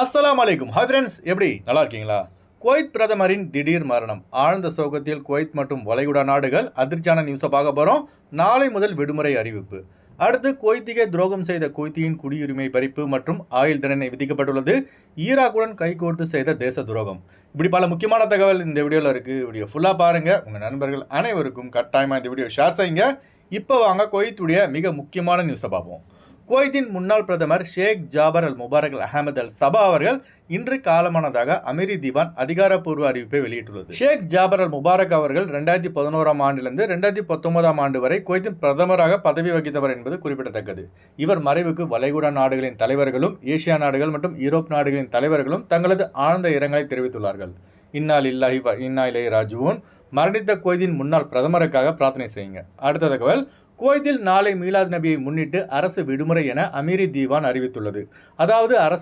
அஸ்ஸலாமு அலைக்கும். Hi friends, எப்படி நல்லா இருக்கீங்களா? குவைத் பிரதமரின் திடீர் மரணம். ஆழ்ந்த சோகத்தில் குவைத் மற்றும் வளைகுடா நாடுகள். அதிர்ச்சியான நியூஸை பார்க்க போகிறோம். நாளை முதல் விடுமுறை அறிவிப்பு. அடுத்து, குவைத்திகை துரோகம் செய்த குவைத்தியின் குடியுரிமை பறிப்பு மற்றும் ஆயுள் தண்டனை விதிக்கப்பட்டுள்ளது. ஈராக்குடன் கைகோர்த்து செய்த தேச துரோகம். இப்படி பல முக்கியமான தகவல் இந்த வீடியோவில் இருக்குது. வீடியோ ஃபுல்லாக பாருங்கள். உங்கள் நண்பர்கள் அனைவருக்கும் கட்டாயமாக இந்த வீடியோ ஷேர் செய்யுங்க. இப்போ வாங்க குவைத்துடைய மிக முக்கியமான நியூஸை பார்ப்போம். குவைத்தின் முன்னாள் பிரதமர் ஷேக் ஜாபர் அல் முபாரக் அஹமது அல் சபா அவர்கள் இன்று காலமானதாக அமீரி திவான் அதிகாரப்பூர்வ அறிவிப்பை வெளியிட்டுள்ளது. ஷேக் ஜாபர் அல் முபாரக் அவர்கள் 2011ஆம் ஆண்டிலிருந்து 2019ஆம் ஆண்டு வரை குவைத்தின் பிரதமராக பதவி வகித்தவர் என்பது குறிப்பிடத்தக்கது. இவர் மறைவுக்கு வளைகுடா நாடுகளின் தலைவர்களும் ஏசியா நாடுகள் மற்றும் யூரோப் நாடுகளின் தலைவர்களும் தங்களது ஆழ்ந்த இரங்கலை தெரிவித்துள்ளார்கள். இன்னா லில்லாஹி வ இன்னா இலைஹி ராஜிஊன். மரணித்த குவைத்தின் முன்னாள் பிரதமருக்காக பிரார்த்தனை செய்யுங்க. அடுத்த தகவல், குவைத்தில் நாளை மீலாத் நபியை முன்னிட்டு அரசு விடுமுறை என அமீரி திவான் அறிவித்துள்ளது. அதாவது அரசு